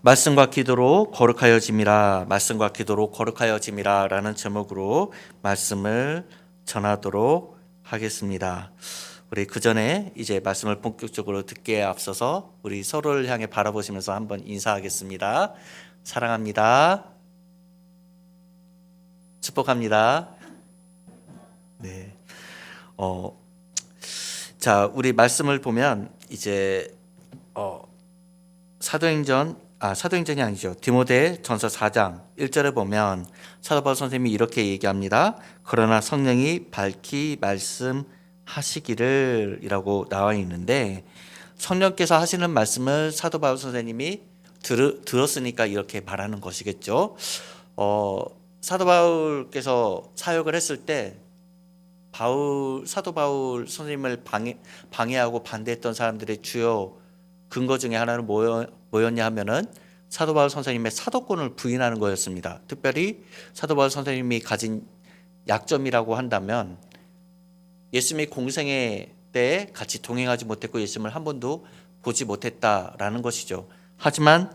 말씀과 기도로 거룩하여짐이라, 말씀과 기도로 거룩하여짐이라 라는 제목으로 말씀을 전하도록 하겠습니다. 우리 그 전에 이제 말씀을 본격적으로 듣기에 앞서서 우리 서로를 향해 바라보시면서 한번 인사하겠습니다. 사랑합니다. 축복합니다. 네. 자, 우리 말씀을 보면 이제 사도행전이 아니죠. 디모데전서 4장 1절에 보면 사도 바울 선생님이 이렇게 얘기합니다. 그러나 성령이 밝히 말씀하시기를 이라고 나와 있는데, 성령께서 하시는 말씀을 사도 바울 선생님이 들었으니까 이렇게 말하는 것이겠죠. 사도 바울께서 사역을 했을 때 사도 바울 선생님을 방해하고 반대했던 사람들의 주요 근거 중에 하나는 뭐였냐 하면은 사도 바울 선생님의 사도권을 부인하는 거였습니다. 특별히 사도 바울 선생님이 가진 약점이라고 한다면, 예수님이 공생애 때 같이 동행하지 못했고 예수님을 한 번도 보지 못했다라는 것이죠. 하지만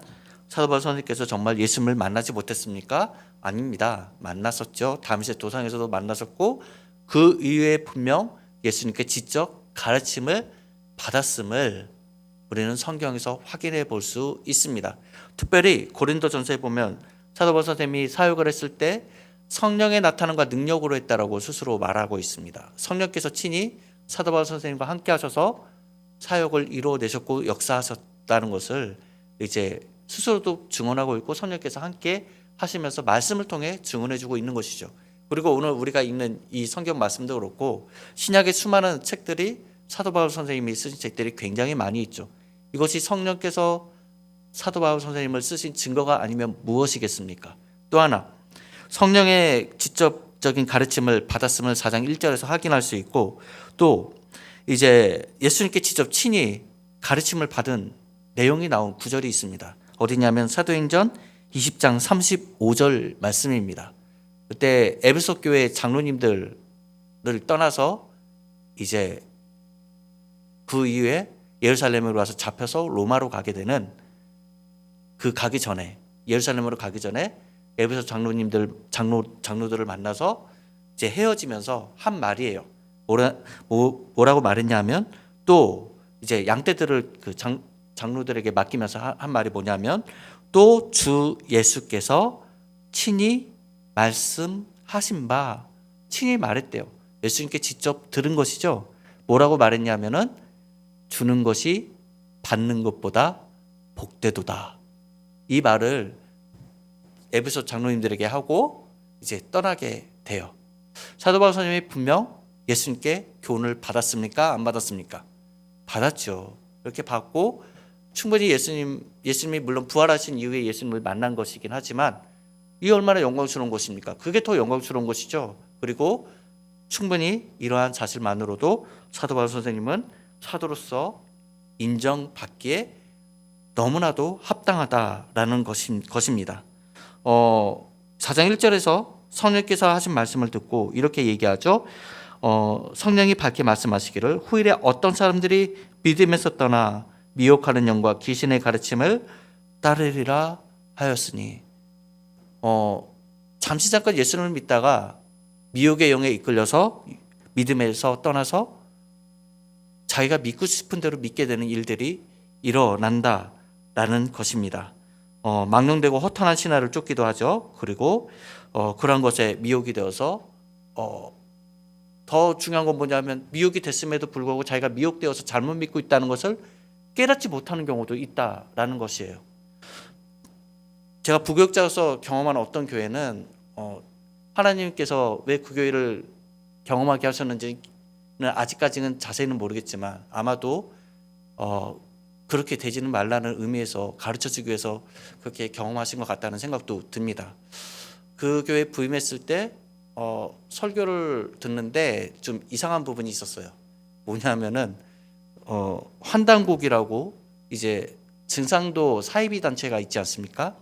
사도 바울 선생님께서 정말 예수님을 만나지 못했습니까? 아닙니다. 만났었죠. 다메섹 도상에서도 만났었고, 그 이후에 분명 예수님께 직접 가르침을 받았음을 우리는 성경에서 확인해 볼 수 있습니다. 특별히 고린도전서에 보면 사도 바울 선생님이 사역을 했을 때 성령의 나타남과 능력으로 했다라고 스스로 말하고 있습니다. 성령께서 친히 사도 바울 선생님과 함께 하셔서 사역을 이루어내셨고 역사하셨다는 것을 이제 스스로도 증언하고 있고, 성령께서 함께 하시면서 말씀을 통해 증언해주고 있는 것이죠. 그리고 오늘 우리가 읽는 이 성경 말씀도 그렇고 신약의 수많은 책들이, 사도 바울 선생님이 쓰신 책들이 굉장히 많이 있죠. 이것이 성령께서 사도 바울 선생님을 쓰신 증거가 아니면 무엇이겠습니까? 또 하나, 성령의 직접적인 가르침을 받았음을 4장 1절에서 확인할 수 있고, 또 이제 예수님께 직접 친히 가르침을 받은 내용이 나온 구절이 있습니다. 어디냐면 사도행전 20장 35절 말씀입니다. 그때 에베소 교회 장로님들을 떠나서 이제 그 이후에 예루살렘으로 와서 잡혀서 로마로 가게 되는, 예루살렘으로 가기 전에 에베소 장로들을 만나서 이제 헤어지면서 한 말이에요. 뭐라고 말했냐면, 또 이제 양떼들을 장로들에게 맡기면서 한 말이 뭐냐면, 또 주 예수께서 친히 말씀하신 바, 친히 말했대요. 예수님께 직접 들은 것이죠. 뭐라고 말했냐면은, 주는 것이 받는 것보다 복되도다. 이 말을 에베소 장로님들에게 하고 이제 떠나게 돼요. 사도 바울 선생님이 분명 예수님께 교훈을 받았습니까? 안 받았습니까? 받았죠. 이렇게 받고 충분히 예수님이 물론 부활하신 이후에 예수님을 만난 것이긴 하지만, 이 얼마나 영광스러운 것입니까? 그게 더 영광스러운 것이죠. 그리고 충분히 이러한 사실만으로도 사도 바울 선생님은 사도로서 인정받기에 너무나도 합당하다라는 것입니다. 4장 1절에서 성령께서 하신 말씀을 듣고 이렇게 얘기하죠. 성령이 밝게 말씀하시기를 후일에 어떤 사람들이 믿음에서 떠나 미혹하는 영과 귀신의 가르침을 따르리라 하였으니, 잠시 잠깐 예수님을 믿다가 미혹의 영에 이끌려서 믿음에서 떠나서 자기가 믿고 싶은 대로 믿게 되는 일들이 일어난다라는 것입니다. 망령되고 허탄한 신화를 쫓기도 하죠. 그리고 그러한 것에 미혹이 되어서 더 중요한 건 뭐냐면, 미혹이 됐음에도 불구하고 자기가 미혹되어서 잘못 믿고 있다는 것을 깨닫지 못하는 경우도 있다라는 것이에요. 제가 부교육자로서 경험한 어떤 교회는 하나님께서 왜 그 교회를 경험하게 하셨는지는 아직까지는 자세히는 모르겠지만, 아마도 그렇게 되지는 말라는 의미에서 가르쳐주기 위해서 그렇게 경험하신 것 같다는 생각도 듭니다. 그 교회에 부임했을 때 설교를 듣는데 좀 이상한 부분이 있었어요. 뭐냐면은 환단곡이라고 이제 증상도 사이비 단체가 있지 않습니까?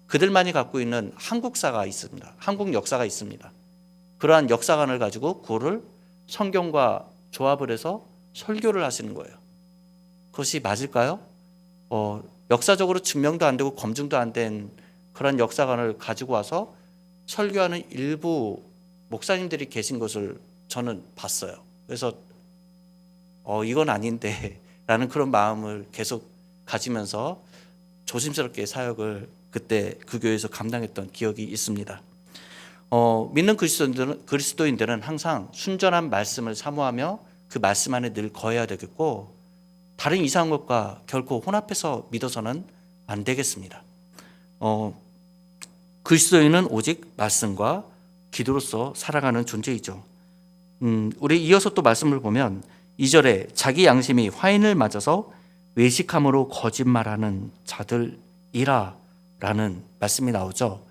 그들만이 갖고 있는 한국사가 있습니다. 한국 역사가 있습니다. 그러한 역사관을 가지고 그거를 성경과 조합을 해서 설교를 하시는 거예요. 그것이 맞을까요? 역사적으로 증명도 안 되고 검증도 안 된 그런 역사관을 가지고 와서 설교하는 일부 목사님들이 계신 것을 저는 봤어요. 그래서 이건 아닌데 라는 그런 마음을 계속 가지면서 조심스럽게 사역을 그때 그 교회에서 감당했던 기억이 있습니다. 믿는 그리스도인들은 항상 순전한 말씀을 사모하며 그 말씀 안에 늘 거해야 되겠고, 다른 이상한 것과 결코 혼합해서 믿어서는 안 되겠습니다. 그리스도인은 오직 말씀과 기도로서 살아가는 존재이죠. 우리 이어서 또 말씀을 보면 2절에 자기 양심이 화인을 맞아서 외식함으로 거짓말하는 자들이라 라는 말씀이 나오죠.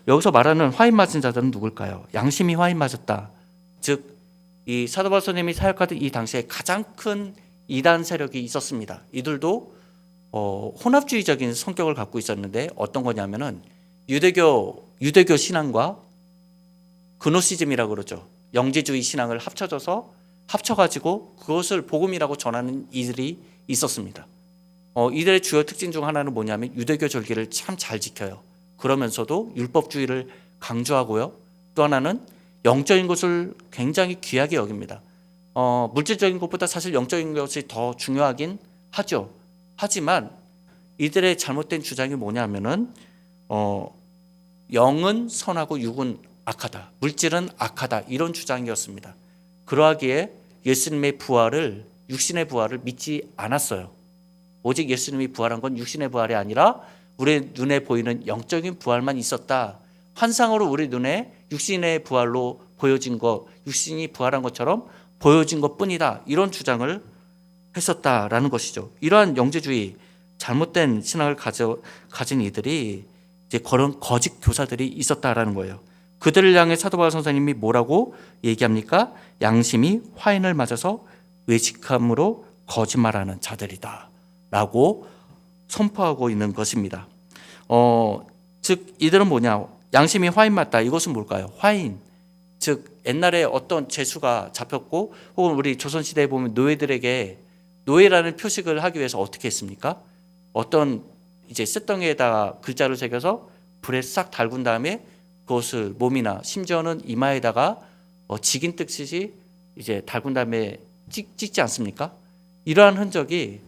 여기서 말하는 화인 맞은 자들은 누굴까요? 양심이 화인 맞았다. 즉, 이 사도 바울 선생님이 사역하던 이 당시에 가장 큰 이단 세력이 있었습니다. 이들도 혼합주의적인 성격을 갖고 있었는데 어떤 거냐면은 유대교 신앙과 그노시즘이라고 그러죠. 영지주의 신앙을 합쳐가지고 그것을 복음이라고 전하는 이들이 있었습니다. 이들의 주요 특징 중 하나는 뭐냐면 유대교 절기를 참 잘 지켜요. 그러면서도 율법주의를 강조하고요. 또 하나는 영적인 것을 굉장히 귀하게 여깁니다. 물질적인 것보다 사실 영적인 것이 더 중요하긴 하죠. 하지만 이들의 잘못된 주장이 뭐냐면은 영은 선하고 육은 악하다, 물질은 악하다, 이런 주장이었습니다. 그러하기에 예수님의 부활을, 육신의 부활을 믿지 않았어요. 오직 예수님이 부활한 건 육신의 부활이 아니라 우리 눈에 보이는 영적인 부활만 있었다. 환상으로 우리 눈에 육신의 부활로 보여진 것, 육신이 부활한 것처럼 보여진 것뿐이다, 이런 주장을 했었다라는 것이죠. 이러한 영지주의, 잘못된 신앙을 가진 이들이 이제 그런 거짓 교사들이 있었다라는 거예요. 그들을 향해 사도 바울 선생님이 뭐라고 얘기합니까? 양심이 화인을 맞아서 외식함으로 거짓말하는 자들이다 라고 선포하고 있는 것입니다. 즉 이들은 뭐냐? 양심이 화인 맞다. 이것은 뭘까요? 화인, 즉 옛날에 어떤 죄수가 잡혔고, 혹은 우리 조선시대에 보면 노예들에게 노예라는 표식을 하기 위해서 어떻게 했습니까? 어떤 이제 쇳덩이에다가 글자를 새겨서 불에 싹 달군 다음에 그것을 몸이나 심지어는 이마에다가 직인 뜨듯이 이제 달군 다음에 찍지 않습니까? 이러한 흔적이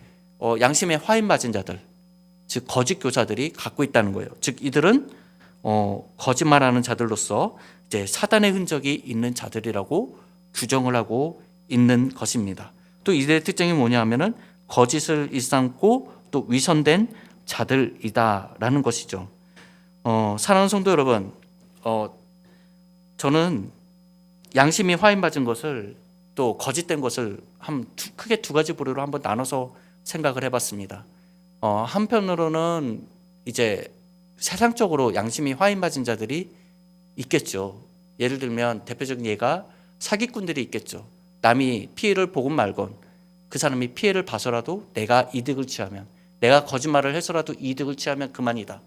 양심에 화인 맞은 자들, 즉 거짓 교사들이 갖고 있다는 거예요. 즉 이들은 거짓말하는 자들로서 이제 사단의 흔적이 있는 자들이라고 규정을 하고 있는 것입니다. 또 이들의 특징이 뭐냐면은 거짓을 일삼고 또 위선된 자들이다라는 것이죠. 사랑하는 성도 여러분, 저는 양심이 화인 맞은 것을 또 거짓된 것을 크게 두 가지 부류로 한번 나눠서 생각을 해봤습니다. 한편으로는 이제 세상적으로 양심이 화인 맞은 자들이 있겠죠. 예를 들면 대표적인 예가 사기꾼들이 있겠죠. 남이 피해를 보건 말건 그 사람이 피해를 봐서라도 내가 이득을 취하면, 내가 거짓말을 해서라도 이득을 취하면 그만이다.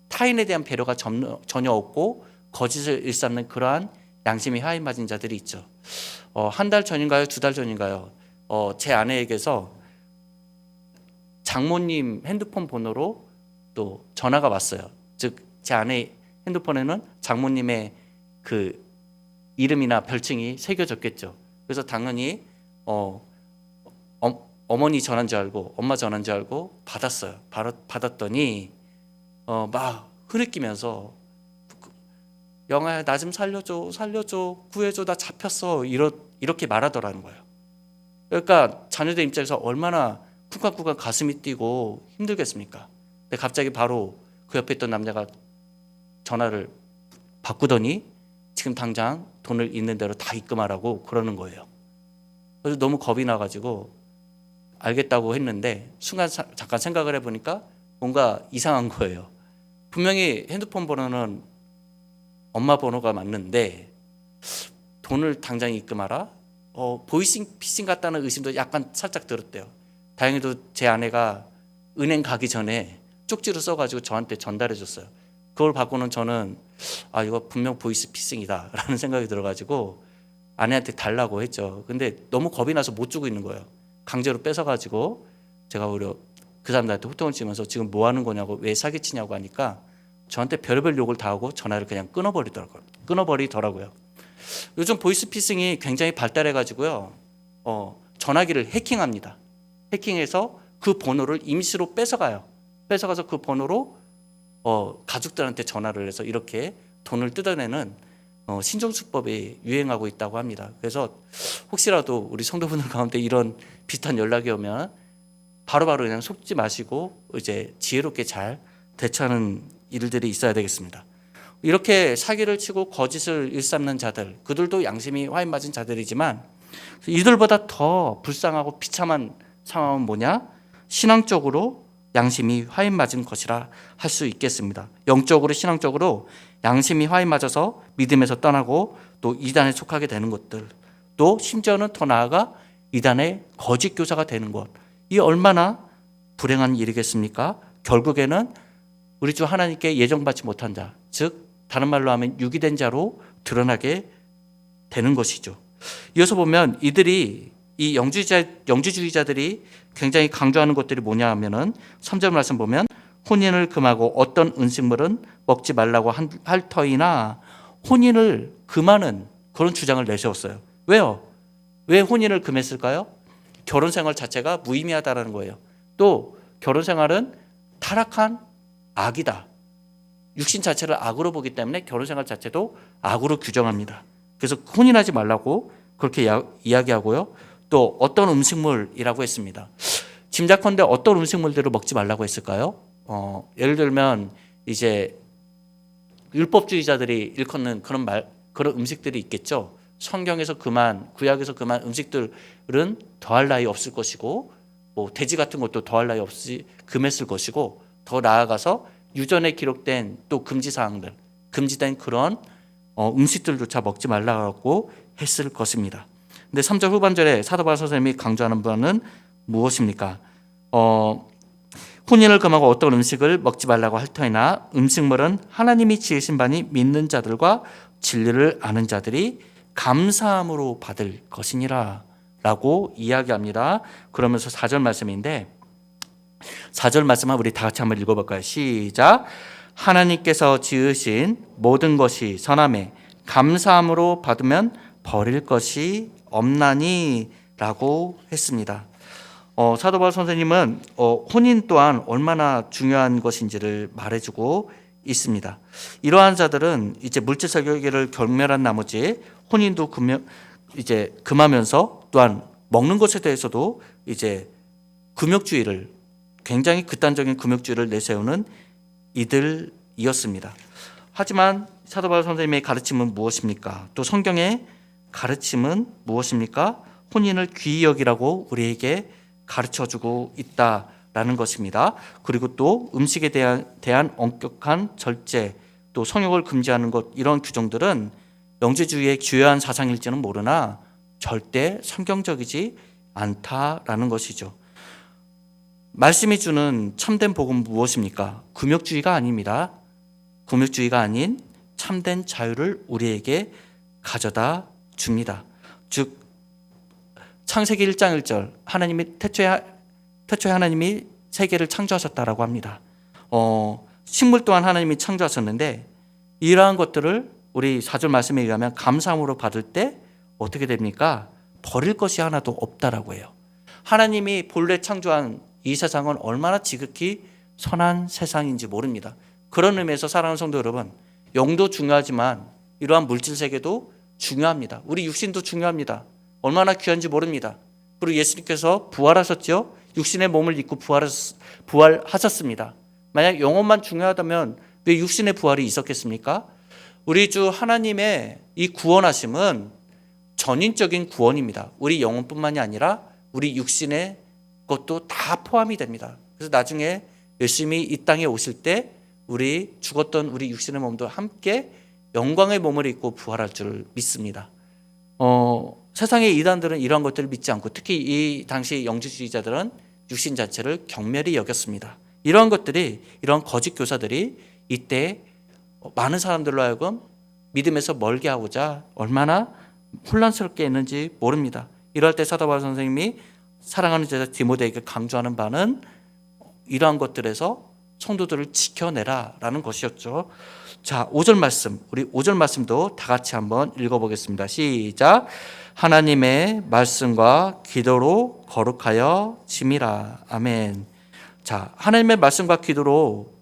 타인에 대한 배려가 전혀 없고 거짓을 일삼는 그러한 양심이 화인 맞은 자들이 있죠. 한 달 전인가요? 2달 전인가요? 제 아내에게서 장모님 핸드폰 번호로 또 전화가 왔어요. 즉 제 아내 핸드폰에는 장모님의 그 이름이나 별칭이 새겨졌겠죠. 그래서 당연히 어머니 전화인 줄 알고, 엄마 전화인 줄 알고 받았어요. 받았더니 막 흐느끼면서 영아야 나 좀 살려줘, 구해줘, 나 잡혔어, 이렇게 말하더라는 거예요. 그러니까 자녀들 입장에서 얼마나 쿵쾅쿵쾅 가슴이 뛰고 힘들겠습니까? 근데 갑자기 바로 그 옆에 있던 남자가 전화를 바꾸더니 지금 당장 돈을 있는 대로 다 입금하라고 그러는 거예요. 그래서 너무 겁이 나가지고 알겠다고 했는데 순간 잠깐 생각을 해보니까 뭔가 이상한 거예요. 분명히 핸드폰 번호는 엄마 번호가 맞는데 돈을 당장 입금하라? 보이스피싱 같다는 의심도 약간 살짝 들었대요. 다행히도 제 아내가 은행 가기 전에 쪽지로 써가지고 저한테 전달해 줬어요. 그걸 받고는 저는 이거 분명 보이스피싱이다 라는 생각이 들어가지고 아내한테 달라고 했죠. 근데 너무 겁이 나서 못 주고 있는 거예요. 강제로 뺏어가지고 제가 오히려 그 사람들한테 호통을 치면서 지금 뭐 하는 거냐고, 왜 사기치냐고 하니까 저한테 별의별 욕을 다 하고 전화를 그냥 끊어버리더라고요. 요즘 보이스피싱이 굉장히 발달해 가지고요. 전화기를 해킹합니다. 해킹해서 그 번호를 임시로 뺏어가서 그 번호로 가족들한테 전화를 해서 이렇게 돈을 뜯어내는 신종수법이 유행하고 있다고 합니다. 그래서 혹시라도 우리 성도분들 가운데 이런 비슷한 연락이 오면 바로바로 그냥 속지 마시고 이제 지혜롭게 잘 대처하는 일들이 있어야 되겠습니다. 이렇게 사기를 치고 거짓을 일삼는 자들, 그들도 양심이 화인 맞은 자들이지만 이들보다 더 불쌍하고 비참한 상황은 뭐냐? 신앙적으로 양심이 화인 맞은 것이라 할 수 있겠습니다. 영적으로, 신앙적으로 양심이 화인 맞아서 믿음에서 떠나고 또 이단에 속하게 되는 것들, 또 심지어는 더 나아가 이단의 거짓 교사가 되는 것, 이 얼마나 불행한 일이겠습니까? 결국에는 우리 주 하나님께 예정받지 못한 자, 즉 다른 말로 하면 유기된 자로 드러나게 되는 것이죠. 이어서 보면 이들이 이 영주주의자들이 굉장히 강조하는 것들이 뭐냐 하면은 3절 말씀 보면 혼인을 금하고 어떤 음식물은 먹지 말라고 할 터이나, 혼인을 금하는 그런 주장을 내세웠어요. 왜요? 왜 혼인을 금했을까요? 결혼 생활 자체가 무의미하다라는 거예요. 또 결혼 생활은 타락한 악이다. 육신 자체를 악으로 보기 때문에 결혼 생활 자체도 악으로 규정합니다. 그래서 혼인하지 말라고 그렇게 이야기하고요. 또 어떤 음식물이라고 했습니다. 짐작컨대 어떤 음식물들을 먹지 말라고 했을까요? 예를 들면 이제 율법주의자들이 일컫는 그런 음식들이 있겠죠. 성경에서 구약에서 금한 음식들은 더할 나위 없을 것이고, 뭐 돼지 같은 것도 더할 나위 없이 금했을 것이고, 더 나아가서 유전에 기록된 또 금지사항들, 금지된 그런 음식들조차 먹지 말라고 했을 것입니다. 근데 3절 후반절에 사도 바울 선생님이 강조하는 바는 무엇입니까? 혼인을 금하고 어떤 음식을 먹지 말라고 할 터이나 음식물은 하나님이 지으신 바니 믿는 자들과 진리를 아는 자들이 감사함으로 받을 것이니라 라고 이야기합니다. 그러면서 4절 말씀인데, 4절 말씀을 우리 다 같이 한번 읽어볼까요? 시작. 하나님께서 지으신 모든 것이 선함에 감사함으로 받으면 버릴 것이 없나니 라고 했습니다. 사도 바울 선생님은 혼인 또한 얼마나 중요한 것인지를 말해주고 있습니다. 이러한 자들은 이제 물질 세계를 경멸한 나머지 혼인도 이제 금하면서 또한 먹는 것에 대해서도 이제 금욕주의를, 굉장히 극단적인 금욕주의를 내세우는 이들이었습니다. 하지만 사도 바울 선생님의 가르침은 무엇입니까? 또 성경의 가르침은 무엇입니까? 혼인을 귀히 여기라고 우리에게 가르쳐주고 있다라는 것입니다. 그리고 또 음식에 대한 엄격한 절제, 또 성욕을 금지하는 것, 이런 규정들은 영주주의의 주요한 사상일지는 모르나 절대 성경적이지 않다라는 것이죠. 말씀이 주는 참된 복음은 무엇입니까? 금욕주의가 아닙니다. 금욕주의가 아닌 참된 자유를 우리에게 가져다 줍니다. 즉 창세기 1장 1절, 하나님이 태초에 하나님이 세계를 창조하셨다라고 합니다. 식물 또한 하나님이 창조하셨는데, 이러한 것들을 우리 4절 말씀에 의하면 감사함으로 받을 때 어떻게 됩니까? 버릴 것이 하나도 없다라고 해요. 하나님이 본래 창조한 이 세상은 얼마나 지극히 선한 세상인지 모릅니다. 그런 의미에서 사랑하는 성도 여러분, 영도 중요하지만 이러한 물질 세계도 중요합니다. 우리 육신도 중요합니다. 얼마나 귀한지 모릅니다. 그리고 예수님께서 부활하셨죠. 육신의 몸을 입고 부활하셨습니다. 만약 영혼만 중요하다면 왜 육신의 부활이 있었겠습니까? 우리 주 하나님의 이 구원하심은 전인적인 구원입니다. 우리 영혼뿐만이 아니라 우리 육신의 것도 다 포함이 됩니다. 그래서 나중에 예수님이 이 땅에 오실 때 우리 죽었던 우리 육신의 몸도 함께 영광의 몸을 입고 부활할 줄 믿습니다. 세상의 이단들은 이러한 것들을 믿지 않고, 특히 이 당시 영주주의자들은 육신 자체를 경멸히 여겼습니다. 이러한 것들이, 이런 거짓 교사들이 이때 많은 사람들로 하여금 믿음에서 멀게 하고자 얼마나 혼란스럽게 했는지 모릅니다. 이럴 때 사도 바울 선생님이 사랑하는 제자 디모데에게 강조하는 바는 이러한 것들에서 성도들을 지켜내라라는 것이었죠. 자, 5절 말씀, 우리 5절 말씀도 다 같이 한번 읽어보겠습니다. 시작. 하나님의 말씀과 기도로 거룩하여 짐이라. 아멘. 자, 하나님의 말씀과 기도로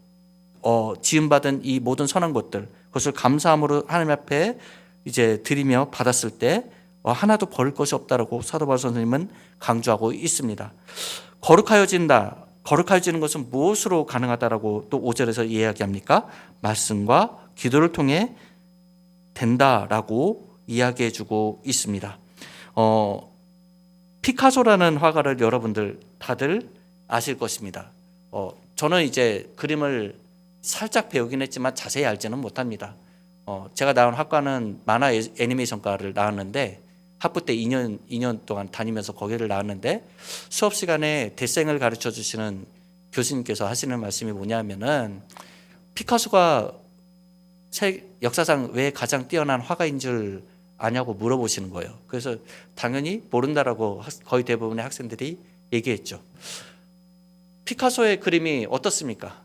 지음받은 이 모든 선한 것들, 그것을 감사함으로 하나님 앞에 이제 드리며 받았을 때 하나도 버릴 것이 없다라고 사도 바울 선생님은 강조하고 있습니다. 거룩하여진다. 거룩해지는 것은 무엇으로 가능하다라고 또 5절에서 이야기합니까? 말씀과 기도를 통해 된다라고 이야기해주고 있습니다. 피카소라는 화가를 여러분들 다들 아실 것입니다. 저는 이제 그림을 살짝 배우긴 했지만 자세히 알지는 못합니다. 제가 나온 학과는 만화 애니메이션과를 나왔는데 학부 때 2년 동안 다니면서 거기를 나왔는데 수업 시간에 데생을 가르쳐 주시는 교수님께서 하시는 말씀이 뭐냐면은 피카소가 역사상 왜 가장 뛰어난 화가인 줄 아냐고 물어보시는 거예요. 그래서 당연히 모른다라고 거의 대부분의 학생들이 얘기했죠. 피카소의 그림이 어떻습니까?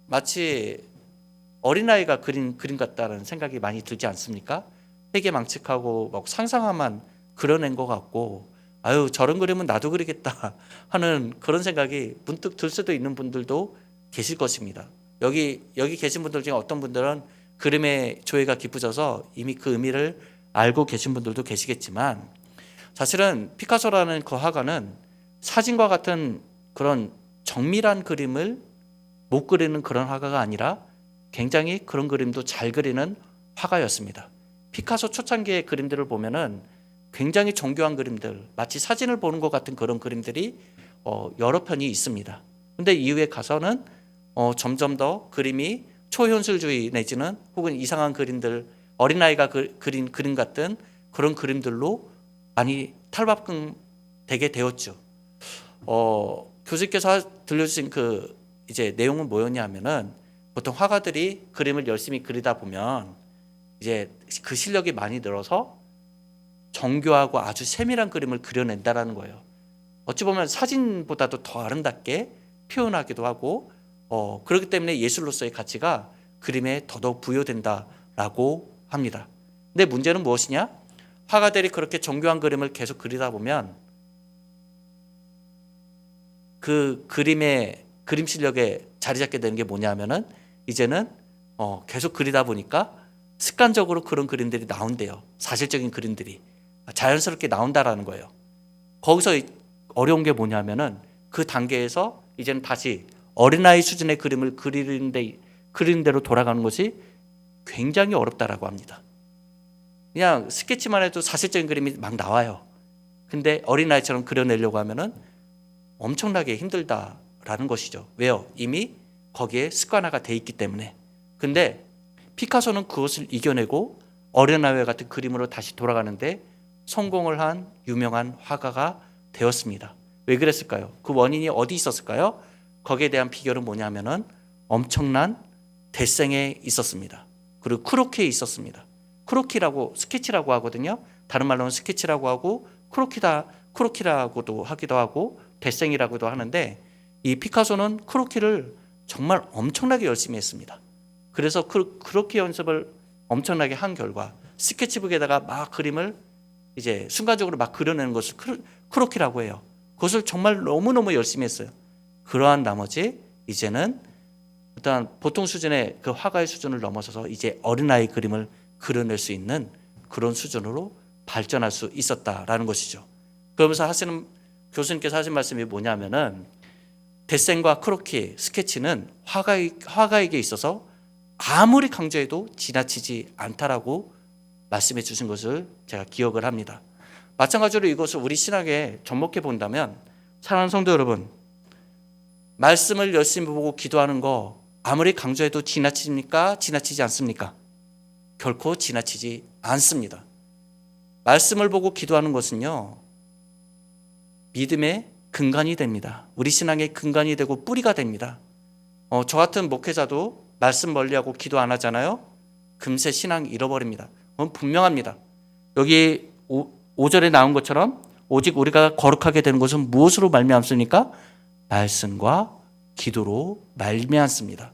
마치 어린아이가 그린 그림 같다는 생각이 많이 들지 않습니까? 회개망측하고 막 상상화만 그려낸 것 같고, 아유 저런 그림은 나도 그리겠다 하는 그런 생각이 문득 들 수도 있는 분들도 계실 것입니다. 여기 계신 분들 중에 어떤 분들은 그림의 조예가 깊으셔서 이미 그 의미를 알고 계신 분들도 계시겠지만, 사실은 피카소라는 그 화가는 사진과 같은 그런 정밀한 그림을 못 그리는 그런 화가가 아니라 굉장히 그런 그림도 잘 그리는 화가였습니다. 피카소 초창기의 그림들을 보면은 굉장히 정교한 그림들, 마치 사진을 보는 것 같은 그런 그림들이 여러 편이 있습니다. 근데 이후에 가서는 점점 더 그림이 초현실주의 내지는 혹은 이상한 그림들, 어린아이가 그린 그림 같은 그런 그림들로 많이 탈바꿈되게 되었죠. 교수님께서 들려주신 그 이제 내용은 뭐였냐면은, 보통 화가들이 그림을 열심히 그리다 보면 이제 그 실력이 많이 늘어서 정교하고 아주 세밀한 그림을 그려낸다라는 거예요. 어찌 보면 사진보다도 더 아름답게 표현하기도 하고, 그렇기 때문에 예술로서의 가치가 그림에 더더욱 부여된다라고 합니다. 근데 문제는 무엇이냐? 화가들이 그렇게 정교한 그림을 계속 그리다 보면 그 그림의 그림 실력에 자리 잡게 되는 게 뭐냐면은, 이제는 계속 그리다 보니까 습관적으로 그런 그림들이 나온대요. 사실적인 그림들이 자연스럽게 나온다라는 거예요. 거기서 어려운 게 뭐냐면은, 그 단계에서 이제는 다시 어린아이 수준의 그림을 그리는 대로 돌아가는 것이 굉장히 어렵다라고 합니다. 그냥 스케치만 해도 사실적인 그림이 막 나와요. 근데 어린아이처럼 그려내려고 하면은 엄청나게 힘들다라는 것이죠. 왜요? 이미 거기에 습관화가 돼 있기 때문에. 근데 피카소는 그것을 이겨내고 어린아이와 같은 그림으로 다시 돌아가는데 성공을 한 유명한 화가가 되었습니다. 왜 그랬을까요? 그 원인이 어디 있었을까요? 거기에 대한 비결은 뭐냐면은 엄청난 데생에 있었습니다. 그리고 크로키에 있었습니다. 크로키라고 스케치라고 하거든요. 다른 말로는 스케치라고 하고 크로키라고도 하기도 하고 데생이라고도 하는데, 이 피카소는 크로키를 정말 엄청나게 열심히 했습니다. 그래서 크로키 연습을 엄청나게 한 결과 스케치북에다가 막 그림을 이제 순간적으로 막 그려내는 것을 크로키라고 해요. 그것을 정말 너무너무 열심히 했어요. 그러한 나머지 이제는 일단 보통 수준의 그 화가의 수준을 넘어서서 이제 어린아이 그림을 그려낼 수 있는 그런 수준으로 발전할 수 있었다라는 것이죠. 그러면서 교수님께서 하신 말씀이 뭐냐면은, 데생과 크로키, 스케치는 화가에게 있어서 아무리 강조해도 지나치지 않다라고 말씀해 주신 것을 제가 기억을 합니다. 마찬가지로 이것을 우리 신학에 접목해 본다면, 사랑하는 성도 여러분, 말씀을 열심히 보고 기도하는 거 아무리 강조해도 지나칩니까? 지나치지 않습니까? 결코 지나치지 않습니다. 말씀을 보고 기도하는 것은요, 믿음의 근간이 됩니다. 우리 신앙의 근간이 되고 뿌리가 됩니다. 저 같은 목회자도 말씀 멀리하고 기도 안 하잖아요. 금세 신앙 잃어버립니다. 그건 분명합니다. 여기 5절에 나온 것처럼 오직 우리가 거룩하게 되는 것은 무엇으로 말미암습니까? 말씀과 기도로 말미암습니다.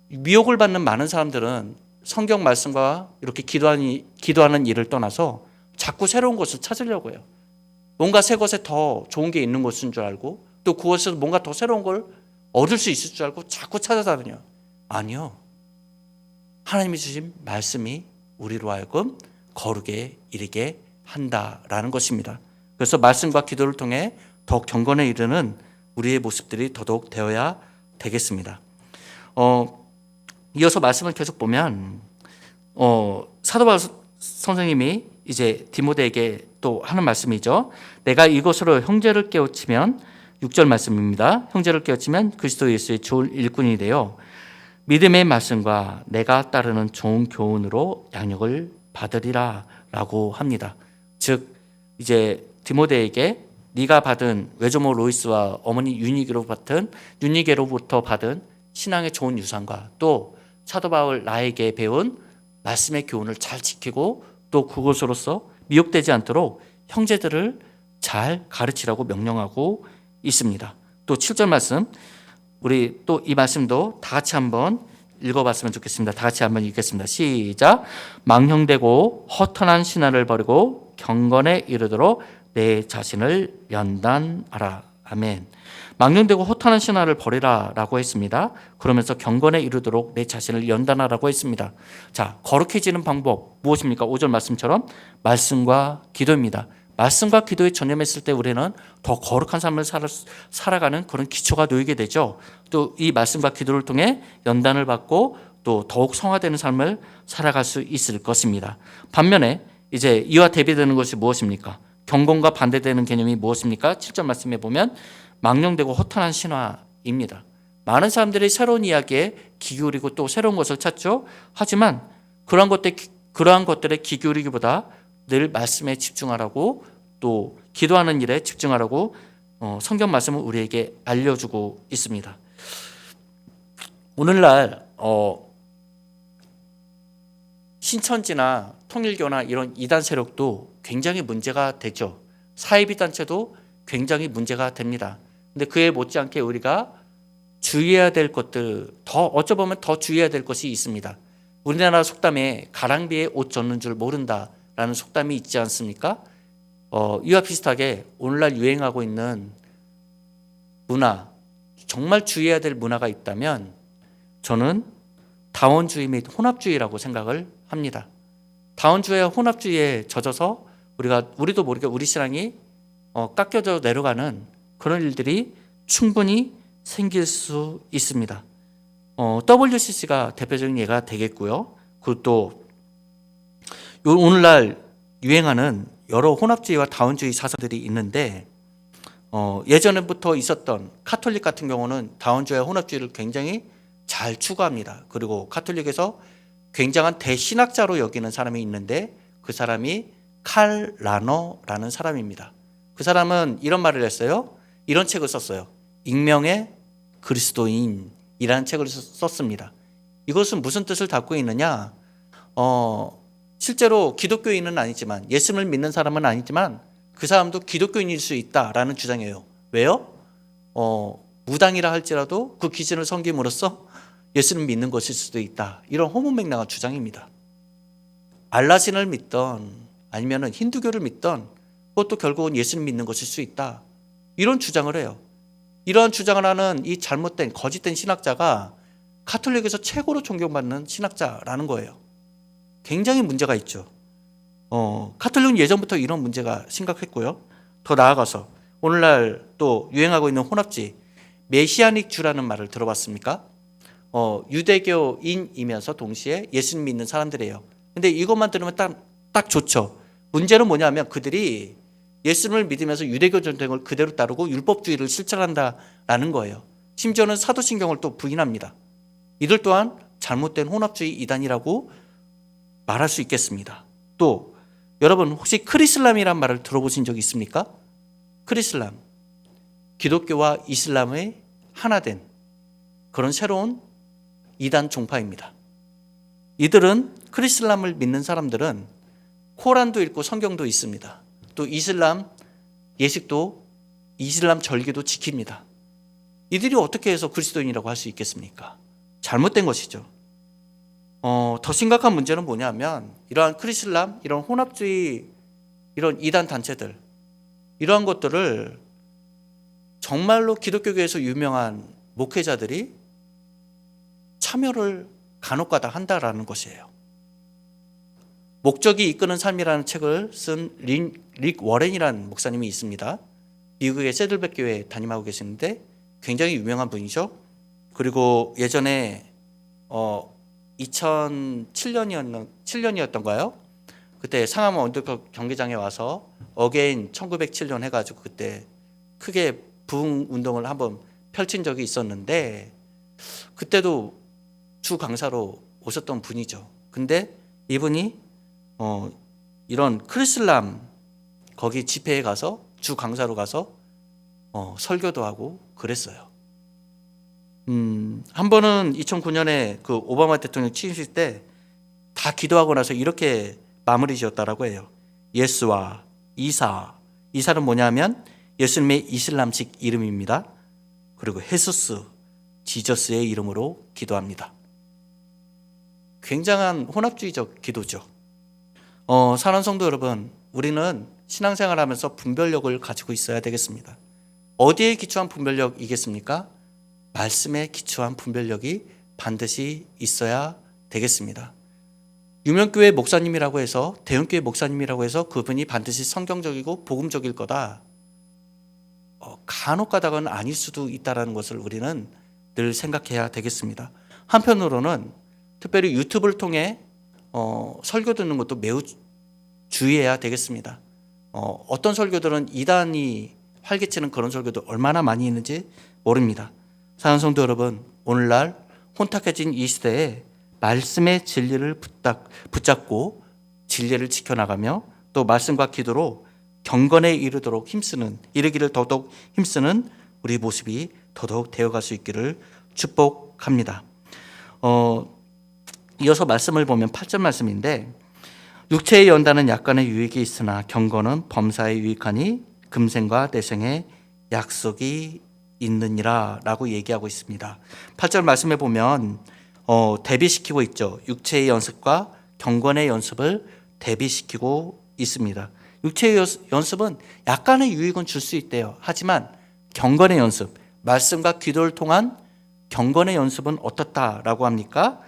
미혹을 받는 많은 사람들은 성경 말씀과 이렇게 기도하는 일을 떠나서 자꾸 새로운 것을 찾으려고 해요. 뭔가 새 것에 더 좋은 게 있는 것인 줄 알고 또 그것에서 뭔가 더 새로운 걸 얻을 수 있을 줄 알고 자꾸 찾아다녀요. 아니요. 하나님이 주신 말씀이 우리로 하여금 거룩에 이르게 한다라는 것입니다. 그래서 말씀과 기도를 통해 더 경건에 이르는 우리의 모습들이 더더욱 되어야 되겠습니다. 이어서 말씀을 계속 보면 사도 바울 선생님이 이제 디모데에게 또 하는 말씀이죠. 내가 이것으로 형제를 깨우치면 6절 말씀입니다. 형제를 깨우치면 그리스도 예수의 좋은 일꾼이 되어 믿음의 말씀과 내가 따르는 좋은 교훈으로 양육을 받으리라 라고 합니다. 즉 이제 디모데에게 네가 받은 외조모 로이스와 어머니 유니게로부터 받은 신앙의 좋은 유산과 또 사도 바울 나에게 배운 말씀의 교훈을 잘 지키고 또 그것으로서 미혹되지 않도록 형제들을 잘 가르치라고 명령하고 있습니다. 또 7절 말씀, 우리 또 이 말씀도 다 같이 한번 읽어봤으면 좋겠습니다. 다 같이 한번 읽겠습니다. 시작. 망령되고 허탄한 신화를 버리고 경건에 이르도록 내 자신을 연단하라. 아멘. 망령되고 허탄한 신화를 버리라 라고 했습니다. 그러면서 경건에 이르도록 내 자신을 연단하라고 했습니다. 자, 거룩해지는 방법 무엇입니까? 5절 말씀처럼 말씀과 기도입니다. 말씀과 기도에 전념했을 때 우리는 더 거룩한 삶을 살아가는 그런 기초가 놓이게 되죠. 또 이 말씀과 기도를 통해 연단을 받고 또 더욱 성화되는 삶을 살아갈 수 있을 것입니다. 반면에 이제 이와 대비되는 것이 무엇입니까? 경건과 반대되는 개념이 무엇입니까? 7절 말씀에 보면 망령되고 허탄한 신화입니다. 많은 사람들이 새로운 이야기에 귀 기울이고 또 새로운 것을 찾죠. 하지만 그러한 것들에 귀 기울이기보다 늘 말씀에 집중하라고 또 기도하는 일에 집중하라고 성경 말씀을 우리에게 알려주고 있습니다. 오늘날 신천지나 통일교나 이런 이단 세력도 굉장히 문제가 되죠. 사이비 단체도 굉장히 문제가 됩니다. 근데 그에 못지않게 우리가 주의해야 될 것들, 어쩌면 더 주의해야 될 것이 있습니다. 우리나라 속담에 가랑비에 옷 젖는 줄 모른다라는 속담이 있지 않습니까? 이와 비슷하게 오늘날 유행하고 있는 문화, 정말 주의해야 될 문화가 있다면 저는 다원주의 및 혼합주의라고 생각을 합니다. 다원주의와 혼합주의에 젖어서 우리도 모르게 우리 신앙이 깎여져 내려가는 그런 일들이 충분히 생길 수 있습니다. WCC가 대표적인 예가 되겠고요. 그리고 또 오늘날 유행하는 여러 혼합주의와 다원주의 사상들이 있는데 예전부터 있었던 카톨릭 같은 경우는 다원주의와 혼합주의를 굉장히 잘 추구합니다. 그리고 카톨릭에서 굉장한 대신학자로 여기는 사람이 있는데 그 사람이 칼 라너라는 사람입니다. 그 사람은 이런 말을 했어요. 이런 책을 썼어요. 익명의 그리스도인이라는 책을 썼습니다. 이것은 무슨 뜻을 담고 있느냐? 실제로 기독교인은 아니지만 예수를 믿는 사람은 아니지만 그 사람도 기독교인일 수 있다라는 주장이에요. 왜요? 무당이라 할지라도 그 기준을 섬김으로써 예수를 믿는 것일 수도 있다. 이런 허무맹랑한 주장입니다. 알라신을 믿던 아니면 힌두교를 믿던 그것도 결국은 예수를 믿는 것일 수 있다. 이런 주장을 해요. 이러한 주장을 하는 이 잘못된 거짓된 신학자가 카톨릭에서 최고로 존경받는 신학자라는 거예요. 굉장히 문제가 있죠. 카톨릭은 예전부터 이런 문제가 심각했고요. 더 나아가서 오늘날 또 유행하고 있는 혼합주의, 메시아닉주라는 말을 들어봤습니까? 유대교인이면서 동시에 예수님 믿는 사람들이에요. 근데 이것만 들으면 딱 좋죠. 문제는 뭐냐면 그들이 예수님을 믿으면서 유대교 전통을 그대로 따르고 율법주의를 실천한다라는 거예요. 심지어는 사도신경을 또 부인합니다. 이들 또한 잘못된 혼합주의 이단이라고 말할 수 있겠습니다. 또 여러분 혹시 크리슬람이란 말을 들어보신 적 있습니까? 크리슬람, 기독교와 이슬람의 하나된 그런 새로운 이단 종파입니다. 이들은 크리슬람을 믿는 사람들은 코란도 읽고 성경도 있습니다. 또 이슬람 예식도 이슬람 절기도 지킵니다. 이들이 어떻게 해서 그리스도인이라고 할 수 있겠습니까? 잘못된 것이죠. 더 심각한 문제는 뭐냐면 이러한 크리슬람, 이런 혼합주의, 이런 이단 단체들, 이러한 것들을 정말로 기독교계에서 유명한 목회자들이 참여를 간혹가다 한다라는 것이에요. 목적이 이끄는 삶이라는 책을 쓴 릭 워렌이라는 목사님이 있습니다. 미국의 세들백 교회에 담임하고 계시는데 굉장히 유명한 분이죠. 그리고 예전에 2007년이었던가요? 그때 상암 원더컵 경기장에 와서 어게인 1907년 해가지고 그때 크게 부흥 운동을 한번 펼친 적이 있었는데 그때도 주 강사로 오셨던 분이죠. 근데 이분이 이런 크리슬람 거기 집회에 가서 주 강사로 가서 설교도 하고 그랬어요. 한 번은 2009년에 그 오바마 대통령 취임식 때 다 기도하고 나서 이렇게 마무리 지었다라고 해요. 예스와 이사. 이사는 뭐냐면 예수님의 이슬람식 이름입니다. 그리고 헤수스, 지저스의 이름으로 기도합니다. 굉장한 혼합주의적 기도죠. 사랑하는 성도 여러분, 우리는 신앙생활하면서 분별력을 가지고 있어야 되겠습니다. 어디에 기초한 분별력이겠습니까? 말씀에 기초한 분별력이 반드시 있어야 되겠습니다. 유명교회 목사님이라고 해서, 대형교회 목사님이라고 해서 그분이 반드시 성경적이고 복음적일 거다. 간혹 가다가는 아닐 수도 있다는 것을 우리는 늘 생각해야 되겠습니다. 한편으로는 특별히 유튜브를 통해 설교 듣는 것도 매우 주의해야 되겠습니다. 어떤 설교들은 이단이 활개치는 그런 설교도 얼마나 많이 있는지 모릅니다. 사랑하는 성도 여러분, 오늘날 혼탁해진 이 시대에 말씀의 진리를 붙잡고 진리를 지켜나가며 또 말씀과 기도로 경건에 이르기를 더더욱 힘쓰는 우리 모습이 더더욱 되어갈 수 있기를 축복합니다. 이어서 말씀을 보면 8절 말씀인데 육체의 연단은 약간의 유익이 있으나 경건은 범사에 유익하니 금생과 내생의 약속이 있느니라 라고 얘기하고 있습니다. 8절 말씀에 보면 대비시키고 있죠. 육체의 연습과 경건의 연습을 대비시키고 있습니다. 육체의 연습은 약간의 유익은 줄 수 있대요. 하지만 경건의 연습, 말씀과 기도를 통한 경건의 연습은 어떻다라고 합니까?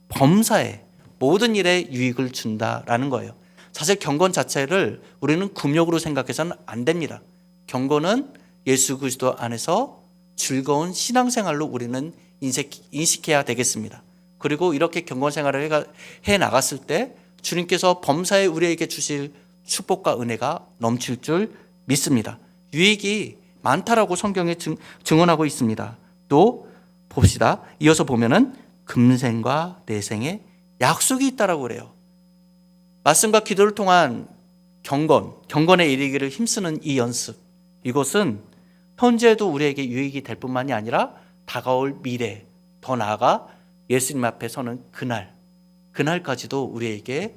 범사에 모든 일에 유익을 준다라는 거예요. 사실 경건 자체를 우리는 금욕으로 생각해서는 안 됩니다. 경건은 예수 그리스도 안에서 즐거운 신앙생활로 우리는 인식해야 되겠습니다. 그리고 이렇게 경건 생활을 해 나갔을 때 주님께서 범사에 우리에게 주실 축복과 은혜가 넘칠 줄 믿습니다. 유익이 많다라고 성경에 증언하고 있습니다. 또 봅시다. 이어서 보면은 금생과 내생에 약속이 있다라고 그래요. 말씀과 기도를 통한 경건에 이르기를 힘쓰는 이 연습, 이것은 현재도 우리에게 유익이 될 뿐만이 아니라 다가올 미래, 더 나아가 예수님 앞에 서는 그날까지도 우리에게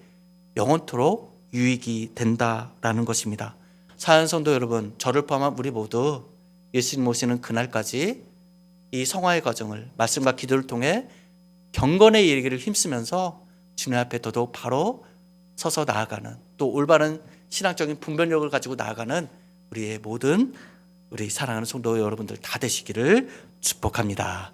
영원토록 유익이 된다라는 것입니다. 사랑하는 성도 여러분, 저를 포함한 우리 모두 예수님 오시는 그날까지 이 성화의 과정을 말씀과 기도를 통해 경건에 이르기를 힘쓰면서 주님 앞에 더더욱 바로 서서 나아가는, 또 올바른 신앙적인 분별력을 가지고 나아가는 우리의 모든 우리 사랑하는 성도 여러분들 다 되시기를 축복합니다.